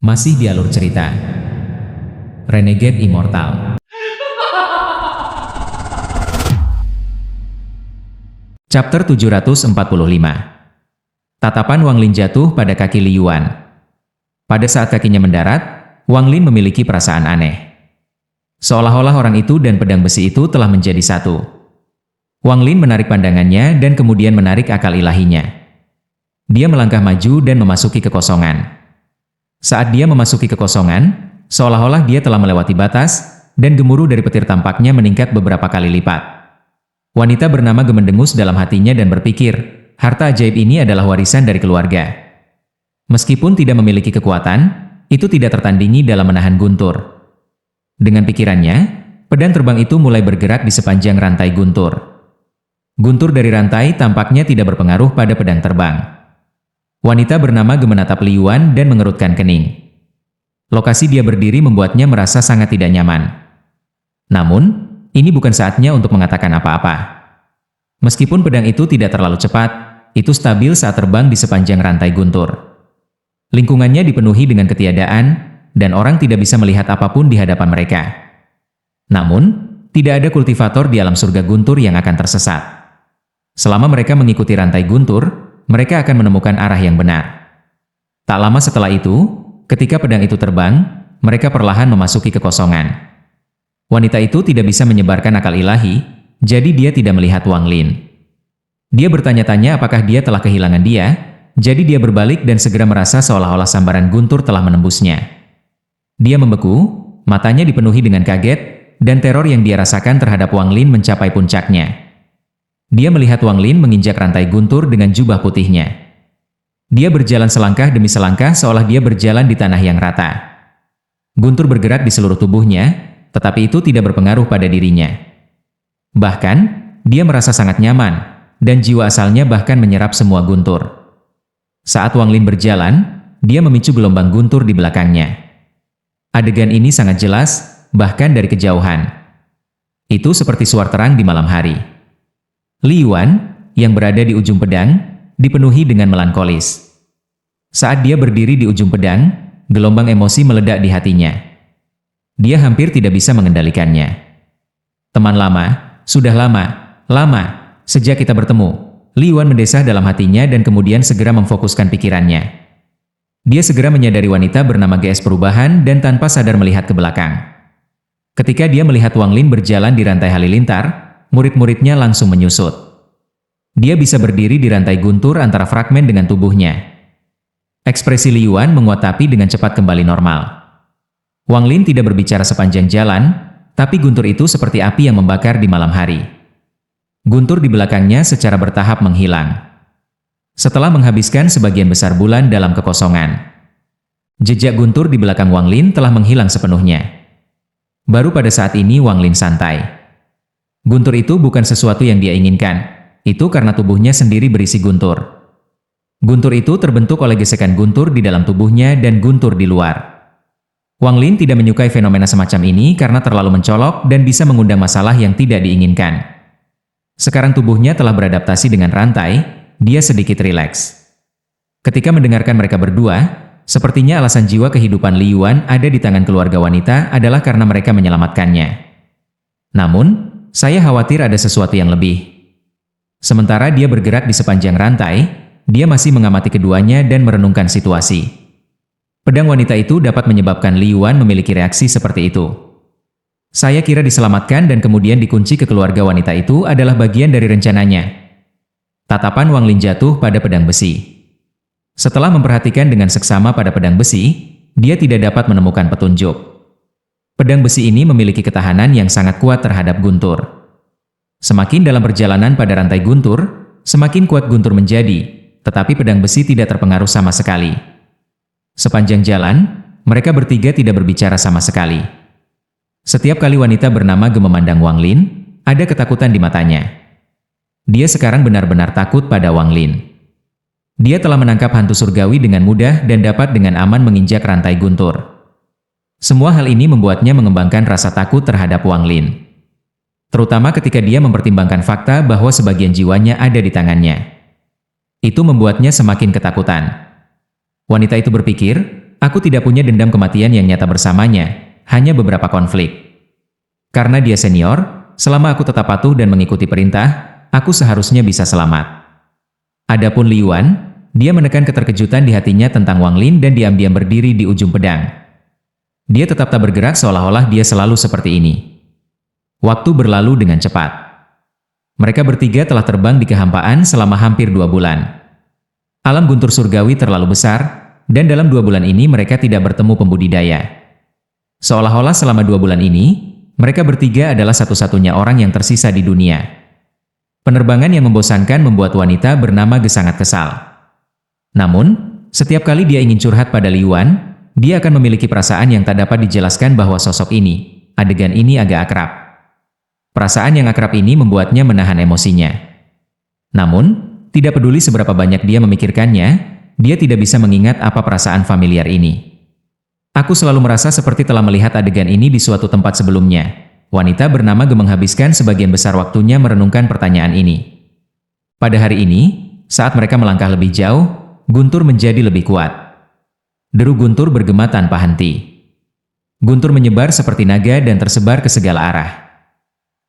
Masih di alur cerita Renegade Immortal. Chapter 745. Tatapan Wang Lin jatuh pada kaki Li Yuan. Pada saat kakinya mendarat, Wang Lin memiliki perasaan aneh. Seolah-olah orang itu dan pedang besi itu telah menjadi satu. Wang Lin menarik pandangannya dan kemudian menarik akal ilahinya. Dia melangkah maju dan memasuki kekosongan. Saat dia memasuki kekosongan, seolah-olah dia telah melewati batas, dan gemuruh dari petir tampaknya meningkat beberapa kali lipat. Wanita bernama Gemendengus dalam hatinya dan berpikir, harta ajaib ini adalah warisan dari keluarga. Meskipun tidak memiliki kekuatan, itu tidak tertandingi dalam menahan guntur. Dengan pikirannya, pedang terbang itu mulai bergerak di sepanjang rantai guntur. Guntur dari rantai tampaknya tidak berpengaruh pada pedang terbang. Wanita bernama Ge menatap Li Yuan dan mengerutkan kening. Lokasi dia berdiri membuatnya merasa sangat tidak nyaman. Namun, ini bukan saatnya untuk mengatakan apa-apa. Meskipun pedang itu tidak terlalu cepat, itu stabil saat terbang di sepanjang rantai guntur. Lingkungannya dipenuhi dengan ketiadaan, dan orang tidak bisa melihat apapun di hadapan mereka. Namun, tidak ada kultivator di alam surga guntur yang akan tersesat. Selama mereka mengikuti rantai guntur, mereka akan menemukan arah yang benar. Tak lama setelah itu, ketika pedang itu terbang, mereka perlahan memasuki kekosongan. Wanita itu tidak bisa menyebarkan akal ilahi, jadi dia tidak melihat Wang Lin. Dia bertanya-tanya apakah dia telah kehilangan dia, jadi dia berbalik dan segera merasa seolah-olah sambaran guntur telah menembusnya. Dia membeku, matanya dipenuhi dengan kaget, dan teror yang dia rasakan terhadap Wang Lin mencapai puncaknya. Dia melihat Wang Lin menginjak rantai guntur dengan jubah putihnya. Dia berjalan selangkah demi selangkah seolah dia berjalan di tanah yang rata. Guntur bergerak di seluruh tubuhnya, tetapi itu tidak berpengaruh pada dirinya. Bahkan, dia merasa sangat nyaman, dan jiwa asalnya bahkan menyerap semua guntur. Saat Wang Lin berjalan, dia memicu gelombang guntur di belakangnya. Adegan ini sangat jelas, bahkan dari kejauhan. Itu seperti suar terang di malam hari. Li Yuan, yang berada di ujung pedang, dipenuhi dengan melankolis. Saat dia berdiri di ujung pedang, gelombang emosi meledak di hatinya. Dia hampir tidak bisa mengendalikannya. Teman lama, sudah lama, sejak kita bertemu, Li Yuan mendesah dalam hatinya dan kemudian segera memfokuskan pikirannya. Dia segera menyadari wanita bernama GS Perubahan dan tanpa sadar melihat ke belakang. Ketika dia melihat Wang Lin berjalan di rantai halilintar, murid-muridnya langsung menyusut. Dia bisa berdiri di rantai guntur antara fragmen dengan tubuhnya. Ekspresi Li Yuan menguat tapi dengan cepat kembali normal. Wang Lin tidak berbicara sepanjang jalan, tapi guntur itu seperti api yang membakar di malam hari. Guntur di belakangnya secara bertahap menghilang. Setelah menghabiskan sebagian besar bulan dalam kekosongan, jejak guntur di belakang Wang Lin telah menghilang sepenuhnya. Baru pada saat ini Wang Lin santai. Guntur itu bukan sesuatu yang dia inginkan, itu karena tubuhnya sendiri berisi guntur. Guntur itu terbentuk oleh gesekan guntur di dalam tubuhnya dan guntur di luar. Wang Lin tidak menyukai fenomena semacam ini karena terlalu mencolok dan bisa mengundang masalah yang tidak diinginkan. Sekarang tubuhnya telah beradaptasi dengan rantai, dia sedikit rileks. Ketika mendengarkan mereka berdua, sepertinya alasan jiwa kehidupan Li Yuan ada di tangan keluarga wanita adalah karena mereka menyelamatkannya. Namun, saya khawatir ada sesuatu yang lebih. Sementara dia bergerak di sepanjang rantai, dia masih mengamati keduanya dan merenungkan situasi. Pedang wanita itu dapat menyebabkan Li Yuan memiliki reaksi seperti itu. Saya kira diselamatkan dan kemudian dikunci ke keluarga wanita itu adalah bagian dari rencananya. Tatapan Wang Lin jatuh pada pedang besi. Setelah memperhatikan dengan seksama pada pedang besi, dia tidak dapat menemukan petunjuk. Pedang besi ini memiliki ketahanan yang sangat kuat terhadap guntur. Semakin dalam perjalanan pada rantai guntur, semakin kuat guntur menjadi, tetapi pedang besi tidak terpengaruh sama sekali. Sepanjang jalan, mereka bertiga tidak berbicara sama sekali. Setiap kali wanita bernama Ge memandang Wang Lin, ada ketakutan di matanya. Dia sekarang benar-benar takut pada Wang Lin. Dia telah menangkap hantu surgawi dengan mudah dan dapat dengan aman menginjak rantai guntur. Semua hal ini membuatnya mengembangkan rasa takut terhadap Wang Lin. Terutama ketika dia mempertimbangkan fakta bahwa sebagian jiwanya ada di tangannya. Itu membuatnya semakin ketakutan. Wanita itu berpikir, aku tidak punya dendam kematian yang nyata bersamanya, hanya beberapa konflik. Karena dia senior, selama aku tetap patuh dan mengikuti perintah, aku seharusnya bisa selamat. Adapun Li Yuan, dia menekan keterkejutan di hatinya tentang Wang Lin dan diam-diam berdiri di ujung pedang. Dia tetap tak bergerak seolah-olah dia selalu seperti ini. Waktu berlalu dengan cepat. Mereka bertiga telah terbang di kehampaan selama hampir 2 bulan. Alam guntur surgawi terlalu besar, dan dalam 2 bulan ini mereka tidak bertemu pembudidaya. Seolah-olah selama 2 bulan ini, mereka bertiga adalah satu-satunya orang yang tersisa di dunia. Penerbangan yang membosankan membuat wanita bernama Ge sangat kesal. Namun, setiap kali dia ingin curhat pada Li Yuan, dia akan memiliki perasaan yang tak dapat dijelaskan bahwa sosok ini, adegan ini agak akrab. Perasaan yang akrab ini membuatnya menahan emosinya. Namun, tidak peduli seberapa banyak dia memikirkannya, dia tidak bisa mengingat apa perasaan familiar ini. Aku selalu merasa seperti telah melihat adegan ini di suatu tempat sebelumnya. Wanita bernama Ge menghabiskan sebagian besar waktunya merenungkan pertanyaan ini. Pada hari ini, saat mereka melangkah lebih jauh, guntur menjadi lebih kuat. Deru guntur bergema tanpa henti. Guntur menyebar seperti naga dan tersebar ke segala arah.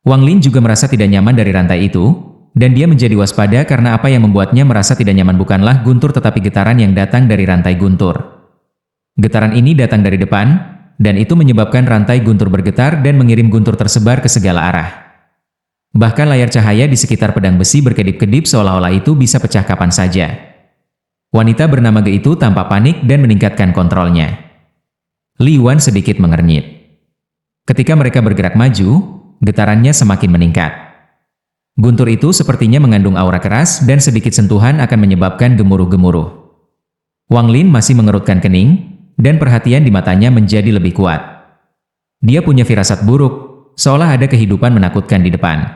Wang Lin juga merasa tidak nyaman dari rantai itu, dan dia menjadi waspada karena apa yang membuatnya merasa tidak nyaman bukanlah guntur tetapi getaran yang datang dari rantai guntur. Getaran ini datang dari depan, dan itu menyebabkan rantai guntur bergetar dan mengirim guntur tersebar ke segala arah. Bahkan layar cahaya di sekitar pedang besi berkedip-kedip seolah-olah itu bisa pecah kapan saja. Wanita bernama Ge itu tampak panik dan meningkatkan kontrolnya. Li Yuan sedikit mengernyit. Ketika mereka bergerak maju, getarannya semakin meningkat. Guntur itu sepertinya mengandung aura keras dan sedikit sentuhan akan menyebabkan gemuruh-gemuruh. Wang Lin masih mengerutkan kening, dan perhatian di matanya menjadi lebih kuat. Dia punya firasat buruk, seolah ada kehidupan menakutkan di depan.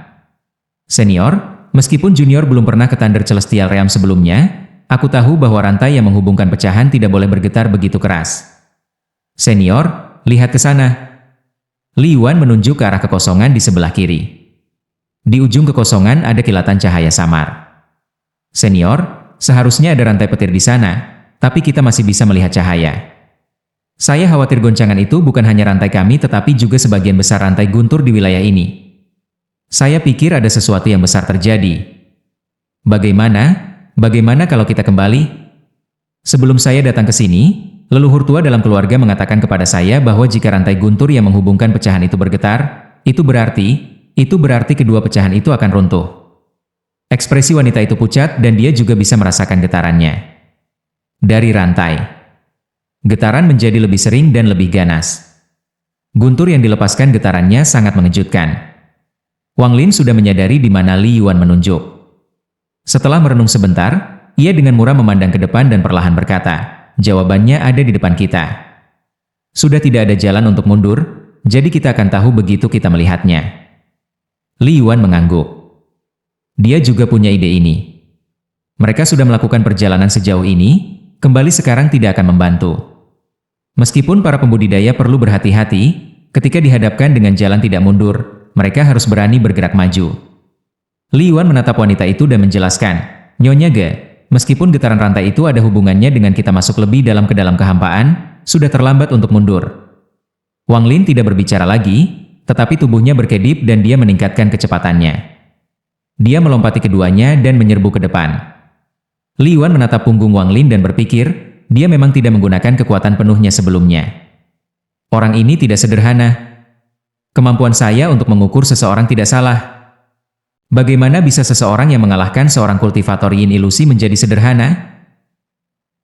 Senior, meskipun junior belum pernah ke Thunder Celestial Realm sebelumnya, aku tahu bahwa rantai yang menghubungkan pecahan tidak boleh bergetar begitu keras. Senior, lihat ke sana. Li Yuan menunjuk ke arah kekosongan di sebelah kiri. Di ujung kekosongan ada kilatan cahaya samar. Senior, seharusnya ada rantai petir di sana, tapi kita masih bisa melihat cahaya. Saya khawatir goncangan itu bukan hanya rantai kami tetapi juga sebagian besar rantai guntur di wilayah ini. Saya pikir ada sesuatu yang besar terjadi. Bagaimana kalau kita kembali? Sebelum saya datang ke sini, leluhur tua dalam keluarga mengatakan kepada saya bahwa jika rantai guntur yang menghubungkan pecahan itu bergetar, itu berarti kedua pecahan itu akan runtuh. Ekspresi wanita itu pucat dan dia juga bisa merasakan getarannya. Dari rantai, getaran menjadi lebih sering dan lebih ganas. Guntur yang dilepaskan getarannya sangat mengejutkan. Wang Lin sudah menyadari di mana Li Yuan menunjuk. Setelah merenung sebentar, ia dengan murah memandang ke depan dan perlahan berkata, jawabannya ada di depan kita. Sudah tidak ada jalan untuk mundur, jadi kita akan tahu begitu kita melihatnya. Li Yuan mengangguk. Dia juga punya ide ini. Mereka sudah melakukan perjalanan sejauh ini, kembali sekarang tidak akan membantu. Meskipun para pembudidaya perlu berhati-hati, ketika dihadapkan dengan jalan tidak mundur, mereka harus berani bergerak maju. Li Yuan menatap wanita itu dan menjelaskan, Nyonya Ge, meskipun getaran rantai itu ada hubungannya dengan kita masuk lebih dalam ke dalam kehampaan, sudah terlambat untuk mundur. Wang Lin tidak berbicara lagi, tetapi tubuhnya berkedip dan dia meningkatkan kecepatannya. Dia melompati keduanya dan menyerbu ke depan. Li Yuan menatap punggung Wang Lin dan berpikir, dia memang tidak menggunakan kekuatan penuhnya sebelumnya. Orang ini tidak sederhana. Kemampuan saya untuk mengukur seseorang tidak salah. Bagaimana bisa seseorang yang mengalahkan seorang kultivator yin ilusi menjadi sederhana?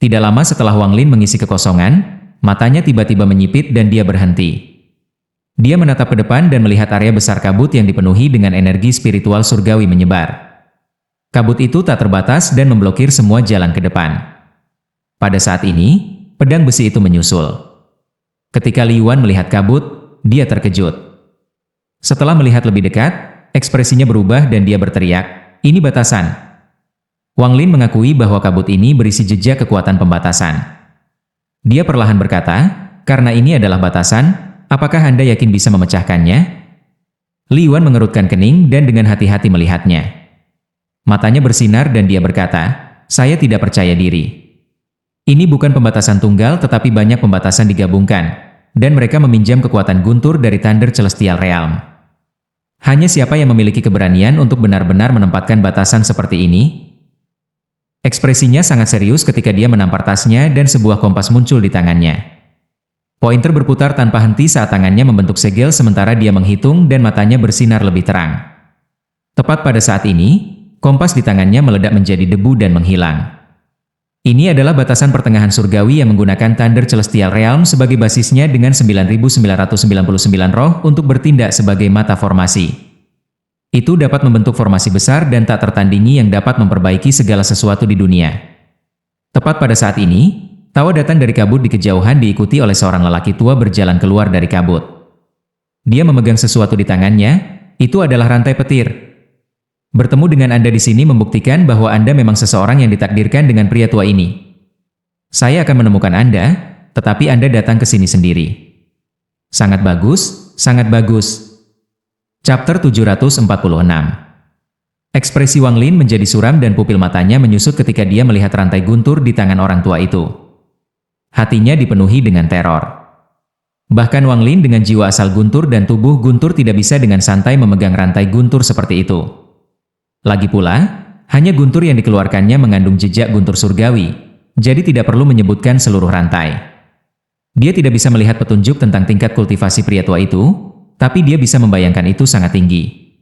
Tidak lama setelah Wang Lin mengisi kekosongan, matanya tiba-tiba menyipit dan dia berhenti. Dia menatap ke depan dan melihat area besar kabut yang dipenuhi dengan energi spiritual surgawi menyebar. Kabut itu tak terbatas dan memblokir semua jalan ke depan. Pada saat ini, pedang besi itu menyusul. Ketika Li Yuan melihat kabut, dia terkejut. Setelah melihat lebih dekat, ekspresinya berubah dan dia berteriak, ini batasan. Wang Lin mengakui bahwa kabut ini berisi jejak kekuatan pembatasan. Dia perlahan berkata, karena ini adalah batasan, apakah Anda yakin bisa memecahkannya? Li Yuan mengerutkan kening dan dengan hati-hati melihatnya. Matanya bersinar dan dia berkata, saya tidak percaya diri. Ini bukan pembatasan tunggal tetapi banyak pembatasan digabungkan, dan mereka meminjam kekuatan guntur dari Thunder Celestial Realm. Hanya siapa yang memiliki keberanian untuk benar-benar menempatkan batasan seperti ini? Ekspresinya sangat serius ketika dia menampar tasnya dan sebuah kompas muncul di tangannya. Pointer berputar tanpa henti saat tangannya membentuk segel sementara dia menghitung dan matanya bersinar lebih terang. Tepat pada saat ini, kompas di tangannya meledak menjadi debu dan menghilang. Ini adalah batasan pertengahan surgawi yang menggunakan Thunder Celestial Realm sebagai basisnya dengan 9.999 roh untuk bertindak sebagai mata formasi. Itu dapat membentuk formasi besar dan tak tertandingi yang dapat memperbaiki segala sesuatu di dunia. Tepat pada saat ini, tawa datang dari kabut di kejauhan diikuti oleh seorang lelaki tua berjalan keluar dari kabut. Dia memegang sesuatu di tangannya, itu adalah rantai petir. Bertemu dengan Anda di sini membuktikan bahwa Anda memang seseorang yang ditakdirkan dengan pria tua ini. Saya akan menemukan Anda, tetapi Anda datang ke sini sendiri. Sangat bagus, sangat bagus. Chapter 746. Ekspresi Wang Lin menjadi suram dan pupil matanya menyusut ketika dia melihat rantai guntur di tangan orang tua itu. Hatinya dipenuhi dengan teror. Bahkan Wang Lin dengan jiwa asal guntur dan tubuh guntur tidak bisa dengan santai memegang rantai guntur seperti itu. Lagi pula, hanya guntur yang dikeluarkannya mengandung jejak guntur surgawi, jadi tidak perlu menyebutkan seluruh rantai. Dia tidak bisa melihat petunjuk tentang tingkat kultivasi pria tua itu, tapi dia bisa membayangkan itu sangat tinggi.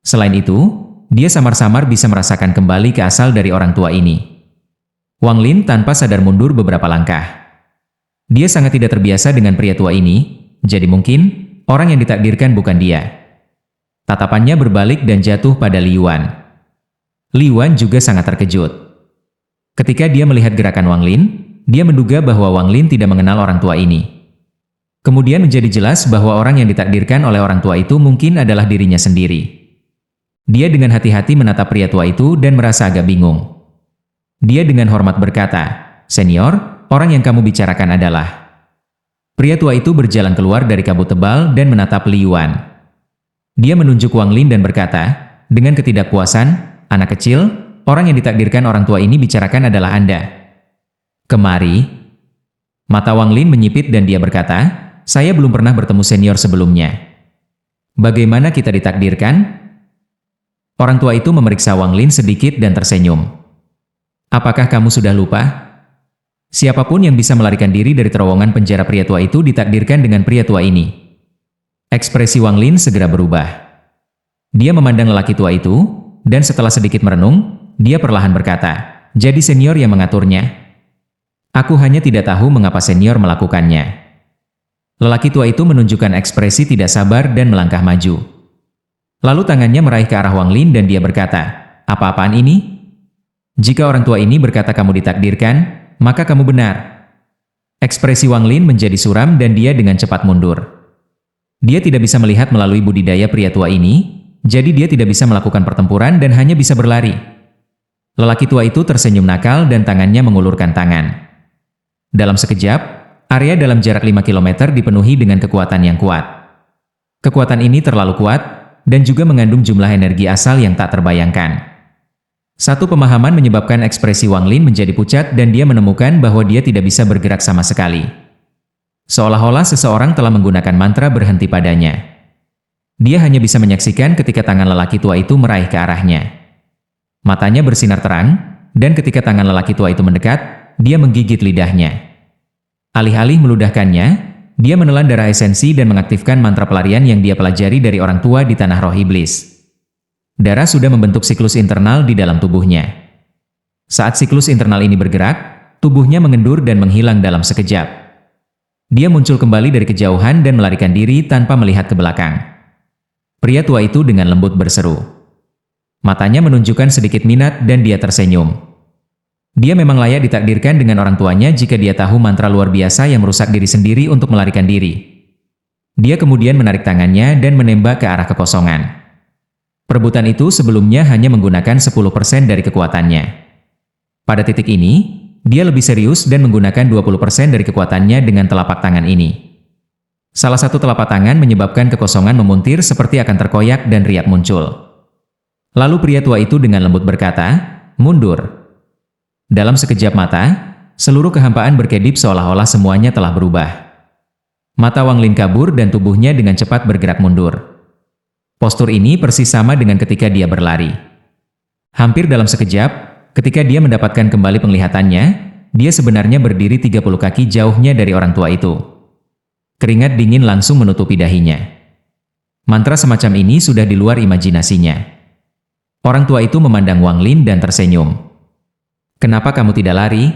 Selain itu, dia samar-samar bisa merasakan kembali ke asal dari orang tua ini. Wang Lin tanpa sadar mundur beberapa langkah. Dia sangat tidak terbiasa dengan pria tua ini, jadi mungkin orang yang ditakdirkan bukan dia. Tatapannya berbalik dan jatuh pada Li Yuan. Li Yuan juga sangat terkejut. Ketika dia melihat gerakan Wang Lin, dia menduga bahwa Wang Lin tidak mengenal orang tua ini. Kemudian menjadi jelas bahwa orang yang ditakdirkan oleh orang tua itu mungkin adalah dirinya sendiri. Dia dengan hati-hati menatap pria tua itu dan merasa agak bingung. Dia dengan hormat berkata, "Senior, orang yang kamu bicarakan adalah..." Pria tua itu berjalan keluar dari kabut tebal dan menatap Li Yuan. Dia menunjuk Wang Lin dan berkata, dengan ketidakpuasan, "Anak kecil, orang yang ditakdirkan orang tua ini bicarakan adalah Anda. Kemari." Mata Wang Lin menyipit dan dia berkata, "Saya belum pernah bertemu senior sebelumnya. Bagaimana kita ditakdirkan?" Orang tua itu memeriksa Wang Lin sedikit dan tersenyum. "Apakah kamu sudah lupa? Siapapun yang bisa melarikan diri dari terowongan penjara pria tua itu ditakdirkan dengan pria tua ini." Ekspresi Wang Lin segera berubah. Dia memandang lelaki tua itu, dan setelah sedikit merenung, dia perlahan berkata, "Jadi senior yang mengaturnya? Aku hanya tidak tahu mengapa senior melakukannya." Lelaki tua itu menunjukkan ekspresi tidak sabar dan melangkah maju. Lalu tangannya meraih ke arah Wang Lin dan dia berkata, "Apa-apaan ini? Jika orang tua ini berkata kamu ditakdirkan, maka kamu benar." Ekspresi Wang Lin menjadi suram dan dia dengan cepat mundur. Dia tidak bisa melihat melalui budidaya pria tua ini, jadi dia tidak bisa melakukan pertempuran dan hanya bisa berlari. Lelaki tua itu tersenyum nakal dan tangannya mengulurkan tangan. Dalam sekejap, area dalam jarak 5 km dipenuhi dengan kekuatan yang kuat. Kekuatan ini terlalu kuat, dan juga mengandung jumlah energi asal yang tak terbayangkan. Satu pemahaman menyebabkan ekspresi Wang Lin menjadi pucat dan dia menemukan bahwa dia tidak bisa bergerak sama sekali. Seolah-olah seseorang telah menggunakan mantra berhenti padanya. Dia hanya bisa menyaksikan ketika tangan lelaki tua itu meraih ke arahnya. Matanya bersinar terang, dan ketika tangan lelaki tua itu mendekat, dia menggigit lidahnya. Alih-alih meludahkannya, dia menelan darah esensi dan mengaktifkan mantra pelarian yang dia pelajari dari orang tua di tanah roh iblis. Darah sudah membentuk siklus internal di dalam tubuhnya. Saat siklus internal ini bergerak, tubuhnya mengendur dan menghilang dalam sekejap. Dia muncul kembali dari kejauhan dan melarikan diri tanpa melihat ke belakang. Pria tua itu dengan lembut berseru. Matanya menunjukkan sedikit minat dan dia tersenyum. Dia memang layak ditakdirkan dengan orang tuanya jika dia tahu mantra luar biasa yang merusak diri sendiri untuk melarikan diri. Dia kemudian menarik tangannya dan menembak ke arah kekosongan. Perebutan itu sebelumnya hanya menggunakan 10% dari kekuatannya. Pada titik ini, dia lebih serius dan menggunakan 20% dari kekuatannya dengan telapak tangan ini. Salah satu telapak tangan menyebabkan kekosongan memuntir seperti akan terkoyak dan riak muncul. Lalu pria tua itu dengan lembut berkata, "Mundur." Dalam sekejap mata, seluruh kehampaan berkedip seolah-olah semuanya telah berubah. Mata Wang Lin kabur dan tubuhnya dengan cepat bergerak mundur. Postur ini persis sama dengan ketika dia berlari. Hampir dalam sekejap, ketika dia mendapatkan kembali penglihatannya, dia sebenarnya berdiri 30 kaki jauhnya dari orang tua itu. Keringat dingin langsung menutupi dahinya. Mantra semacam ini sudah di luar imajinasinya. Orang tua itu memandang Wang Lin dan tersenyum. "Kenapa kamu tidak lari?"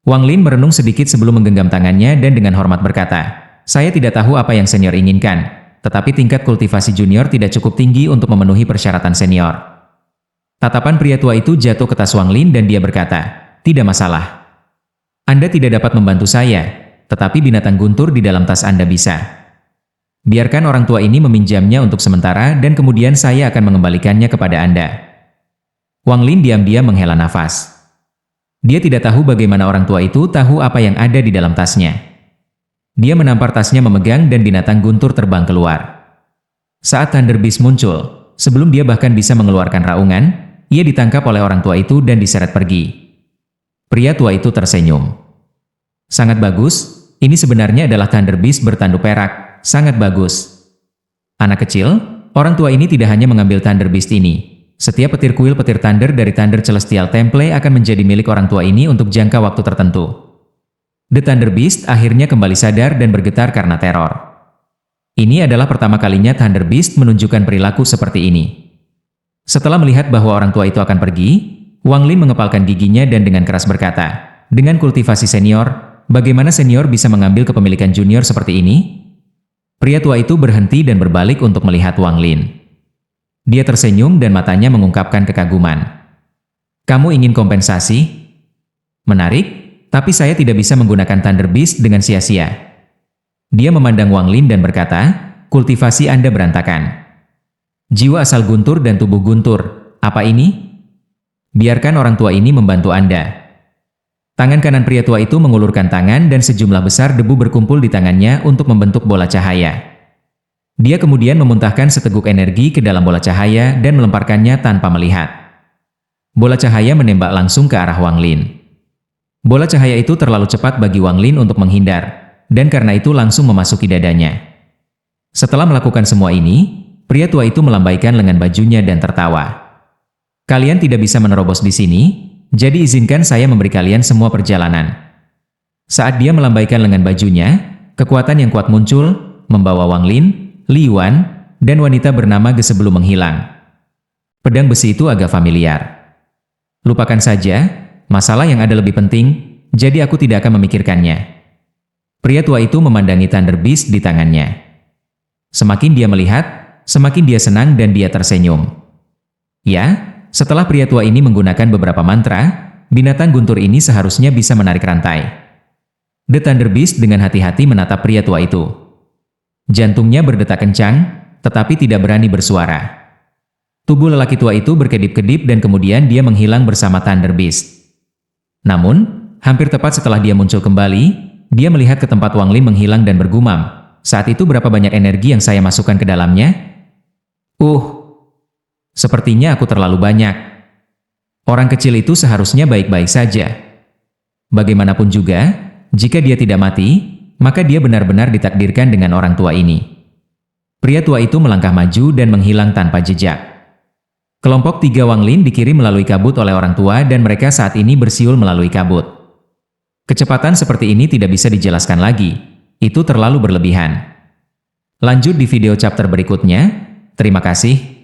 Wang Lin merenung sedikit sebelum menggenggam tangannya dan dengan hormat berkata, "Saya tidak tahu apa yang senior inginkan, tetapi tingkat kultivasi junior tidak cukup tinggi untuk memenuhi persyaratan senior." Tatapan pria tua itu jatuh ke tas Wang Lin dan dia berkata, "Tidak masalah. Anda tidak dapat membantu saya, tetapi binatang guntur di dalam tas Anda bisa. Biarkan orang tua ini meminjamnya untuk sementara dan kemudian saya akan mengembalikannya kepada Anda." Wang Lin diam-diam menghela nafas. Dia tidak tahu bagaimana orang tua itu tahu apa yang ada di dalam tasnya. Dia menampar tasnya memegang dan binatang guntur terbang keluar. Saat Thunder Beast muncul, sebelum dia bahkan bisa mengeluarkan raungan, ia ditangkap oleh orang tua itu dan diseret pergi. Pria tua itu tersenyum. "Sangat bagus, ini sebenarnya adalah Thunder Beast bertanduk perak, sangat bagus." Anak kecil, orang tua ini tidak hanya mengambil Thunder Beast ini. Setiap petir kuil petir Thunder dari Thunder Celestial Temple akan menjadi milik orang tua ini untuk jangka waktu tertentu. The Thunder Beast akhirnya kembali sadar dan bergetar karena teror. Ini adalah pertama kalinya Thunder Beast menunjukkan perilaku seperti ini. Setelah melihat bahwa orang tua itu akan pergi, Wang Lin mengepalkan giginya dan dengan keras berkata, "Dengan kultivasi senior, bagaimana senior bisa mengambil kepemilikan junior seperti ini?" Pria tua itu berhenti dan berbalik untuk melihat Wang Lin. Dia tersenyum dan matanya mengungkapkan kekaguman. "Kamu ingin kompensasi? Menarik, tapi saya tidak bisa menggunakan Thunder Beast dengan sia-sia." Dia memandang Wang Lin dan berkata, "Kultivasi Anda berantakan. Jiwa asal guntur dan tubuh guntur, apa ini? Biarkan orang tua ini membantu Anda." Tangan kanan pria tua itu mengulurkan tangan dan sejumlah besar debu berkumpul di tangannya untuk membentuk bola cahaya. Dia kemudian memuntahkan seteguk energi ke dalam bola cahaya dan melemparkannya tanpa melihat. Bola cahaya menembak langsung ke arah Wang Lin. Bola cahaya itu terlalu cepat bagi Wang Lin untuk menghindar, dan karena itu langsung memasuki dadanya. Setelah melakukan semua ini, pria tua itu melambaikan lengan bajunya dan tertawa. "Kalian tidak bisa menerobos di sini, jadi izinkan saya memberi kalian semua perjalanan." Saat dia melambaikan lengan bajunya, kekuatan yang kuat muncul, membawa Wang Lin, Li Yuan, dan wanita bernama Ge sebelum menghilang. Pedang besi itu agak familiar. "Lupakan saja, masalah yang ada lebih penting, jadi aku tidak akan memikirkannya." Pria tua itu memandangi Thunder Beast di tangannya. Semakin dia melihat, semakin dia senang dan dia tersenyum. Ya, setelah pria tua ini menggunakan beberapa mantra, binatang guntur ini seharusnya bisa menarik rantai. The Thunder Beast dengan hati-hati menatap pria tua itu. Jantungnya berdetak kencang, tetapi tidak berani bersuara. Tubuh lelaki tua itu berkedip-kedip dan kemudian dia menghilang bersama Thunder Beast. Namun, hampir tepat setelah dia muncul kembali, dia melihat ke tempat Wang Lin menghilang dan bergumam, "Saat itu berapa banyak energi yang saya masukkan ke dalamnya? Sepertinya aku terlalu banyak." Orang kecil itu seharusnya baik-baik saja. Bagaimanapun juga, jika dia tidak mati, maka dia benar-benar ditakdirkan dengan orang tua ini. Pria tua itu melangkah maju dan menghilang tanpa jejak. Kelompok 3 Wang Lin dikirim melalui kabut oleh orang tua dan mereka saat ini bersiul melalui kabut. Kecepatan seperti ini tidak bisa dijelaskan lagi, itu terlalu berlebihan. Lanjut di video chapter berikutnya, terima kasih.